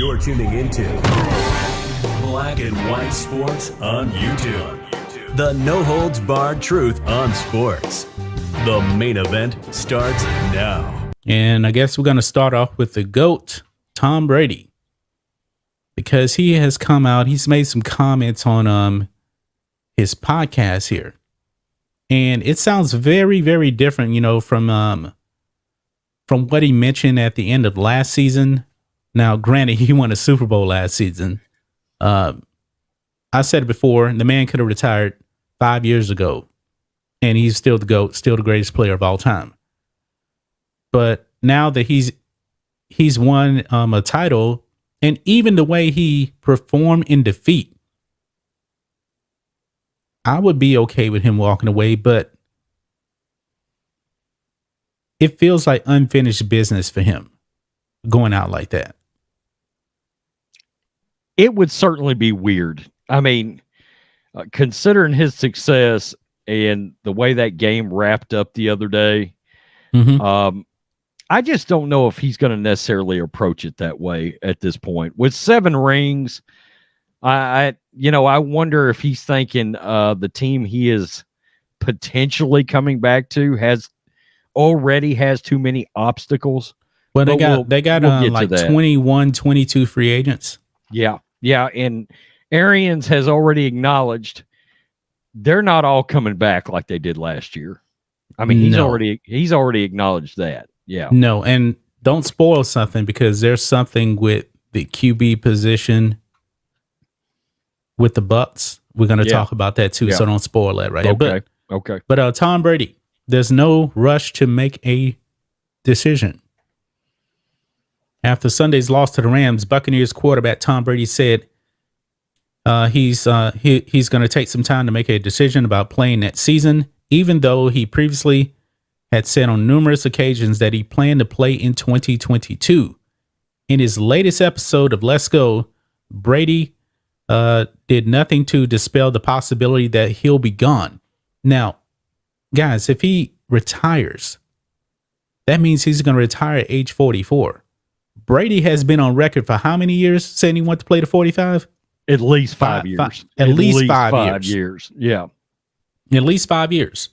You're tuning into Black and White Sports on YouTube. The no-holds-barred truth on sports. The main event starts now. And I guess we're going to start off with the GOAT, Tom Brady. Because he has come out, he's made some comments on his podcast here. And it sounds very, very different, you know, from what he mentioned at the end of last season. Now, granted, he won a Super Bowl last season. I said it before, the man could have retired 5 years ago, and he's still the GOAT, still the greatest player of all time. But now that he's won a title, and even the way he performed in defeat, I would be okay with him walking away, but it feels like unfinished business for him going out like that. It would certainly be weird. I mean, considering his success and the way that game wrapped up the other day, I just don't know if he's going to necessarily approach it that way at this point. With 7 rings, I wonder if he's thinking the team he is potentially coming back to has too many obstacles. Well, they got like 21, 22 free agents. Yeah, and Arians has already acknowledged they're not all coming back like they did last year. I mean, he's already acknowledged that. Yeah. No, and don't spoil something because there's something with the QB position with the Bucs. We're going to talk about that too, so don't spoil that right here. Okay. But Tom Brady, there's no rush to make a decision. After Sunday's loss to the Rams, Buccaneers quarterback Tom Brady said he's going to take some time to make a decision about playing that season, even though he previously had said on numerous occasions that he planned to play in 2022. In his latest episode of Let's Go, Brady did nothing to dispel the possibility that he'll be gone. Now, guys, if he retires, that means he's going to retire at age 44. Brady has been on record for how many years saying he wants to play to 45? At least 5 years. At least 5 years. Yeah. At least 5 years.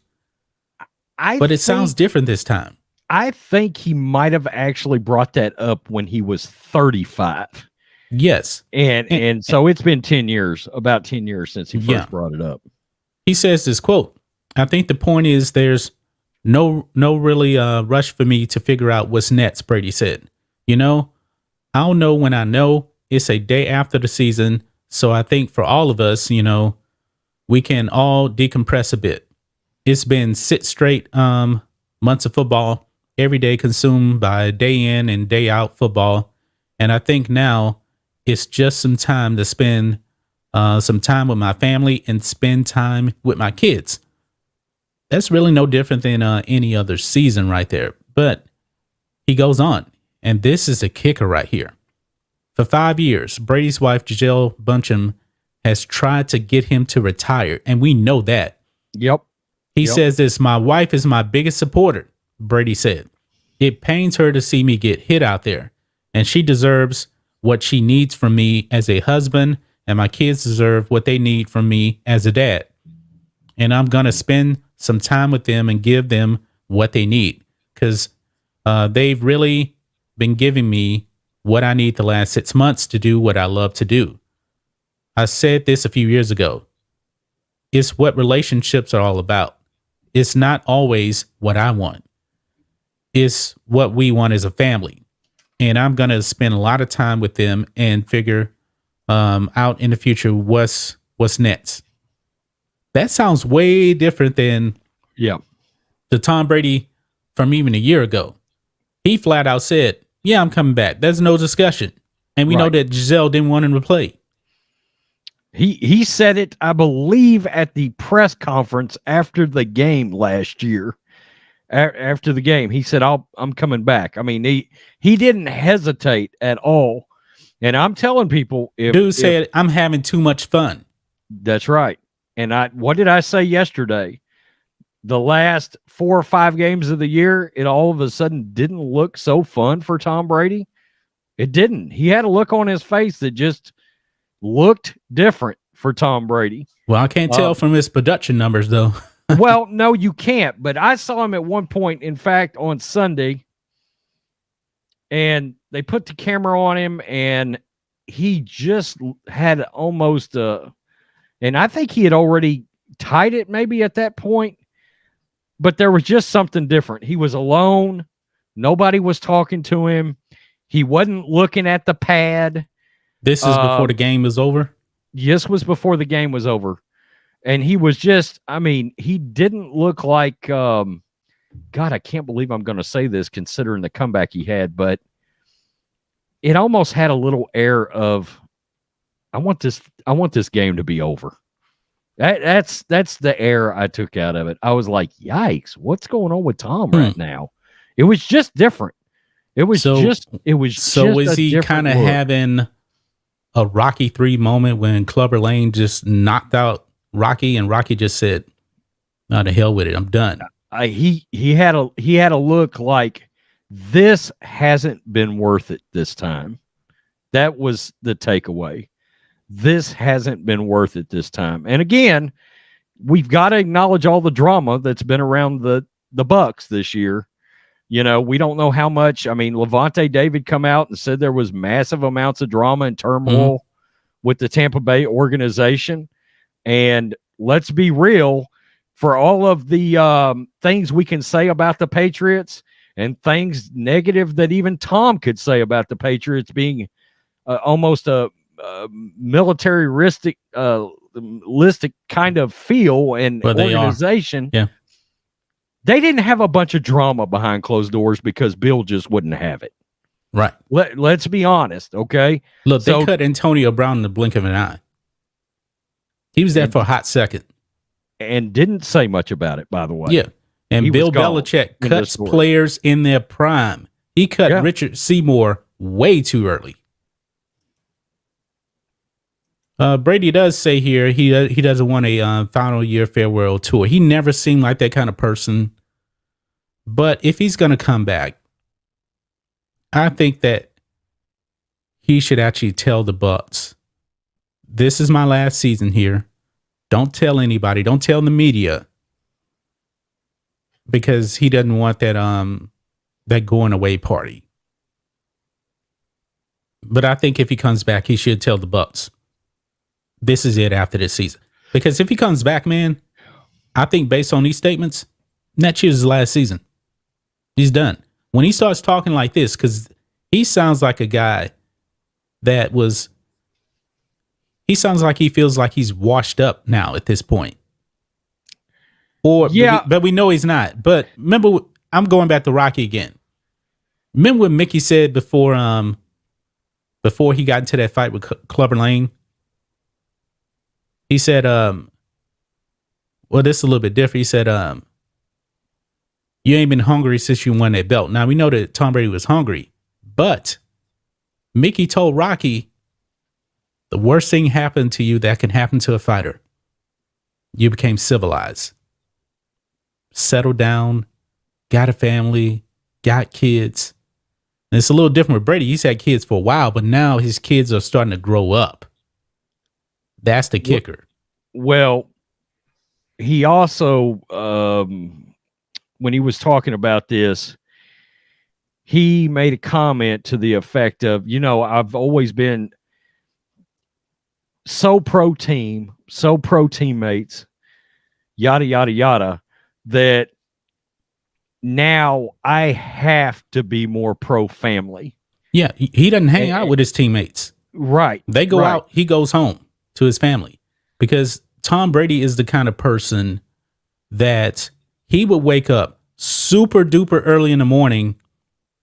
But it sounds different this time. I think he might have actually brought that up when he was 35. Yes. And so it's been 10 years, about 10 years since he first brought it up. He says this quote, "I think the point is there's no really rush for me to figure out what's next," Brady said. "You know, I'll know when I know. It's a day after the season. So I think for all of us, you know, we can all decompress a bit. It's been 6 straight months of football, every day consumed by day in and day out football. And I think now it's just some time to spend some time with my family and spend time with my kids." That's really no different than any other season right there. But he goes on, and this is a kicker right here. For 5 years, Brady's wife, Gisele Bündchen, has tried to get him to retire, and we know that. Yep. He says this, "My wife is my biggest supporter," Brady said. "It pains her to see me get hit out there, and she deserves what she needs from me as a husband, and my kids deserve what they need from me as a dad. And I'm going to spend some time with them and give them what they need, because they've really been giving me what I need the last 6 months to do what I love to do. I said this a few years ago. It's what relationships are all about. It's not always what I want. It's what we want as a family. And I'm going to spend a lot of time with them and figure out in the future what's next." That sounds way different than the Tom Brady from even a year ago. He flat out said, "Yeah, I'm coming back." There's no discussion. And we know that Gisele didn't want him to play. He said it, I believe, at the press conference after the game last year. After the game, he said, I'm coming back. I mean, he didn't hesitate at all. And I'm telling people, Dude said, "I'm having too much fun." That's right. And what did I say yesterday? The last 4 or 5 games of the year, it all of a sudden didn't look so fun for Tom Brady. It didn't. He had a look on his face that just looked different for Tom Brady. Well, I can't tell from his production numbers, though. Well, no, you can't. But I saw him at one point, in fact, on Sunday, and they put the camera on him, and he just had almost and I think he had already tied it maybe at that point, but there was just something different. He was alone. Nobody was talking to him. He wasn't looking at the pad. This is before the game was over? This was before the game was over. And he was just, I mean, he didn't look like, God, I can't believe I'm going to say this considering the comeback he had, but it almost had a little air of, I want this game to be over. That's the air I took out of it. I was like, yikes, what's going on with Tom right now? It was just different. It was just is he kind of having a Rocky 3 moment when Clubber Lang just knocked out Rocky and Rocky just said, "No, to hell with it, I'm done." He had a look like this hasn't been worth it this time. That was the takeaway. This hasn't been worth it this time. And again, we've got to acknowledge all the drama that's been around the Bucs this year. You know, we don't know how much. I mean, Levante David come out and said there was massive amounts of drama and turmoil with the Tampa Bay organization. And let's be real, for all of the things we can say about the Patriots and things negative that even Tom could say about the Patriots being almost a militaristic kind of feel and organization. Yeah. They didn't have a bunch of drama behind closed doors because Bill just wouldn't have it. Right. Let's be honest, okay? Look, they cut Antonio Brown in the blink of an eye. He was there for a hot second. And didn't say much about it, by the way. Yeah. And Bill Belichick cuts players in their prime. He cut Richard Seymour way too early. Brady does say here he doesn't want a final year farewell tour. He never seemed like that kind of person. But if he's going to come back, I think that he should actually tell the Bucs, this is my last season here. Don't tell anybody. Don't tell the media. Because he doesn't want that going away party. But I think if he comes back, he should tell the Bucs, this is it after this season. Because if he comes back, man, I think based on these statements, next year's his last season. He's done. When he starts talking like this, because he sounds like a guy he sounds like he feels like he's washed up now at this point. But we know he's not. But remember, I'm going back to Rocky again. Remember what Mickey said before he got into that fight with Clubber Lang? He said, well, this is a little bit different. He said, you ain't been hungry since you won that belt. Now, we know that Tom Brady was hungry, but Mickey told Rocky, the worst thing happened to you that can happen to a fighter. You became civilized. Settled down, got a family, got kids. And it's a little different with Brady. He's had kids for a while, but now his kids are starting to grow up. That's the kicker. Well, he also, when he was talking about this, he made a comment to the effect of, I've always been so pro team, so pro teammates, yada, yada, yada, that now I have to be more pro family. Yeah, he doesn't hang out with his teammates. Right. They go out, he goes home to his family. Because Tom Brady is the kind of person that he would wake up super duper early in the morning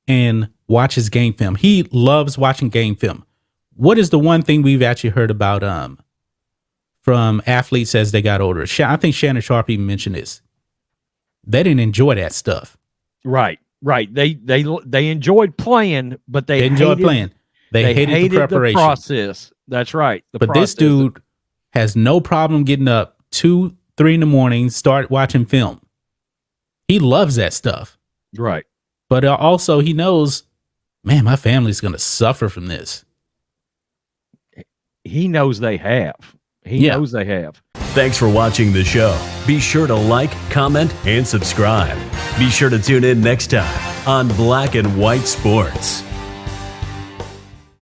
and watch his game film. He loves watching game film. What is the one thing we've actually heard about from athletes as they got older? I think Shannon Sharp even mentioned this. They didn't enjoy that stuff. Right. They enjoyed playing, but they enjoyed playing. They hated the preparation. The process. That's right. But this dude has no problem getting up 2-3 in the morning, start watching film. He loves that stuff. Right. But also he knows man, my family's going to suffer from this. He knows they have. He knows they have. Thanks for watching the show. Be sure to like, comment, and subscribe. Be sure to tune in next time on Black and White Sports.